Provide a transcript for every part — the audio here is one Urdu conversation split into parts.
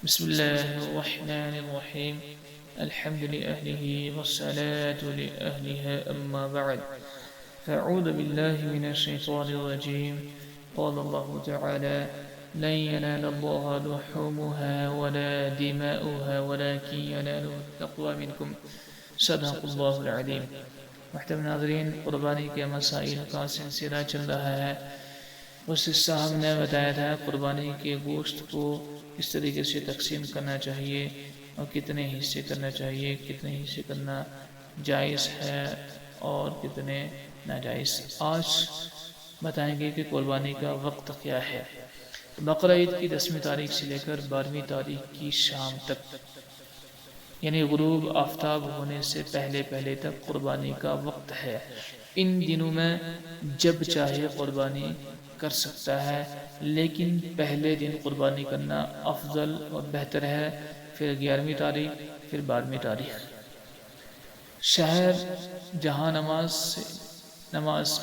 بسم الله الرحمن الرحيم. الحمد لأهله والصلاة لأهلها، أما بعد، فأعوذ بالله من الشيطان الرجيم. قال الله تعالى: لن ينال الله لحومها ولا دماؤها ولكن يناله التقوى منكم. صدق الله العظيم. محترم ناظرین، قربانی کے مسائل کا سلسلہ چل رہا ہے. اس حصہ ہم نے بتایا تھا قربانی کے گوشت کو کس طریقے سے تقسیم کرنا چاہیے اور کتنے حصے کرنا چاہیے، کتنے حصے کرنا جائز ہے اور کتنے ناجائز. آج بتائیں گے کہ قربانی کا وقت کیا ہے. بقرہ عید کی 10ویں تاریخ سے لے کر 12ویں تاریخ کی شام تک، یعنی غروب آفتاب ہونے سے پہلے تک قربانی کا وقت ہے. ان دنوں میں جب چاہے قربانی کر سکتا ہے، لیکن پہلے دن قربانی کرنا افضل اور بہتر ہے، پھر 11ویں تاریخ، پھر 12ویں تاریخ. شہر جہاں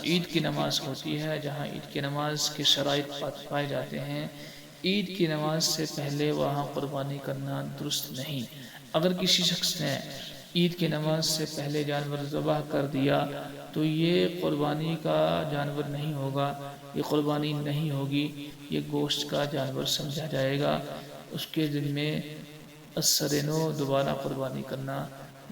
عید کی نماز ہوتی ہے، جہاں عید کی نماز کے شرائط پائے جاتے ہیں، عید کی نماز سے پہلے وہاں قربانی کرنا درست نہیں. اگر کسی شخص نے عید کی نماز سے پہلے جانور ذبح کر دیا تو یہ قربانی کا جانور نہیں ہوگا، یہ قربانی نہیں ہوگی، یہ گوشت کا جانور سمجھا جائے گا. اس کے ذمے السرنو دوبارہ قربانی کرنا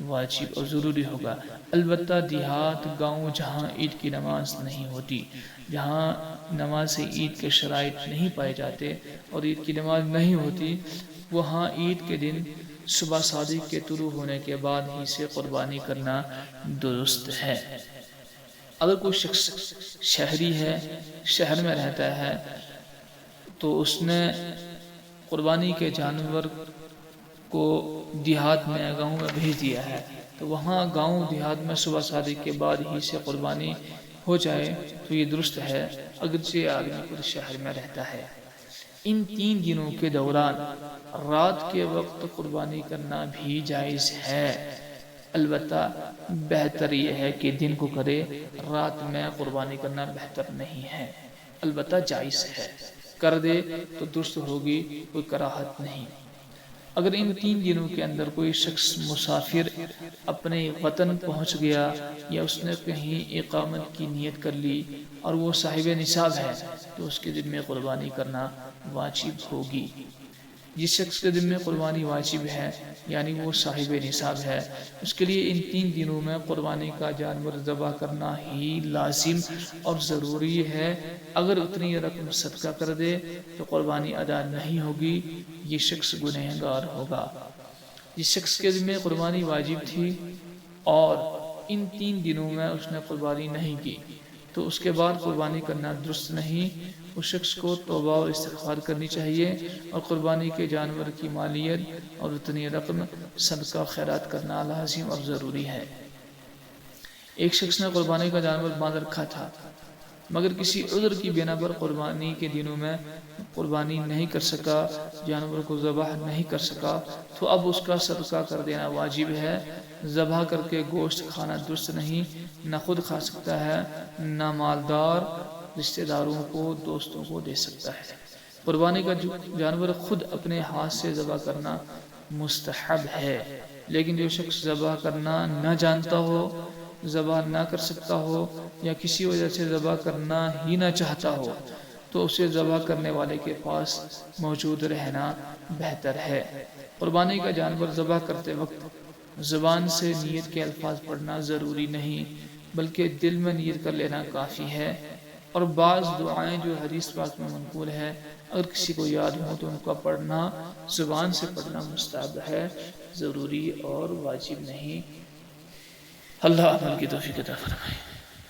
واجب اور ضروری ہوگا. البتہ دیہات، گاؤں جہاں عید کی نماز نہیں ہوتی، جہاں نماز عید کے شرائط نہیں پائے جاتے اور عید کی نماز نہیں ہوتی، وہاں عید کے دن صبح صادق کے طلوع ہونے کے بعد ہی سے قربانی کرنا درست ہے. اگر کوئی شخص شہری ہے، شہر میں رہتا ہے، تو اس نے قربانی کے جانور کو دیہات میں، گاؤں میں بھیج دیا ہے، تو وہاں گاؤں دیہات میں صبح صادق کے بعد ہی سے قربانی ہو جائے تو یہ درست ہے، اگرچہ آدمی خود شہر میں رہتا ہے. ان 3 دنوں کے دوران رات کے وقت قربانی کرنا بھی جائز ہے. البتہ بہتر یہ ہے کہ دن کو کرے، رات میں قربانی کرنا بہتر نہیں ہے. البتہ جائز ہے، کر دے تو درست ہوگی، کوئی کراہت نہیں. اگر ان 3 دنوں کے اندر کوئی شخص مسافر اپنے وطن پہنچ گیا یا اس نے کہیں اقامت کی نیت کر لی اور وہ صاحب نصاب ہے تو اس کے ذمے قربانی کرنا واجب ہوگی. جس شخص کے ذمے قربانی واجب ہے، یعنی وہ صاحب نصاب ہے، اس کے لیے ان 3 دنوں میں قربانی کا جانور ذبح کرنا ہی لازم اور ضروری ہے. اگر اتنی رقم صدقہ کر دے تو قربانی ادا نہیں ہوگی، یہ شخص گنہگار ہوگا. جس شخص کے ذمے قربانی واجب تھی اور ان 3 دنوں میں اس نے قربانی نہیں کی تو اس کے بعد قربانی کرنا درست نہیں. اس شخص کو توبہ اور استغفار کرنی چاہیے اور قربانی کے جانور کی مالیت اور اتنی رقم صدقہ خیرات کرنا لازم اور ضروری ہے. ایک شخص نے قربانی کا جانور باندھ رکھا تھا، مگر کسی عذر کی بنا پر قربانی کے دنوں میں قربانی نہیں کر سکا، جانور کو ذبح نہیں کر سکا، تو اب اس کا صدقہ کر دینا واجب ہے. ذبح کر کے گوشت کھانا درست نہیں، نہ خود کھا سکتا ہے، نہ مالدار رشتہ داروں کو، دوستوں کو دے سکتا ہے. قربانی کا جانور خود اپنے ہاتھ سے ذبح کرنا مستحب ہے، لیکن جو شخص ذبح کرنا نہ جانتا ہو، ذبح نہ کر سکتا ہو یا کسی وجہ سے ذبح کرنا ہی نہ چاہتا ہو تو اسے ذبح کرنے والے کے پاس موجود رہنا بہتر ہے. قربانی کا جانور ذبح کرتے وقت زبان سے نیت کے الفاظ پڑھنا ضروری نہیں، بلکہ دل میں نیت کر لینا کافی ہے. اور بعض دعائیں جو حدیث پاک میں منقول ہے، اگر کسی کو یاد ہو تو ان کا پڑھنا، زبان سے پڑھنا مستحب ہے، ضروری اور واجب نہیں. اللہ عمل کی توفیق عطا فرمائے.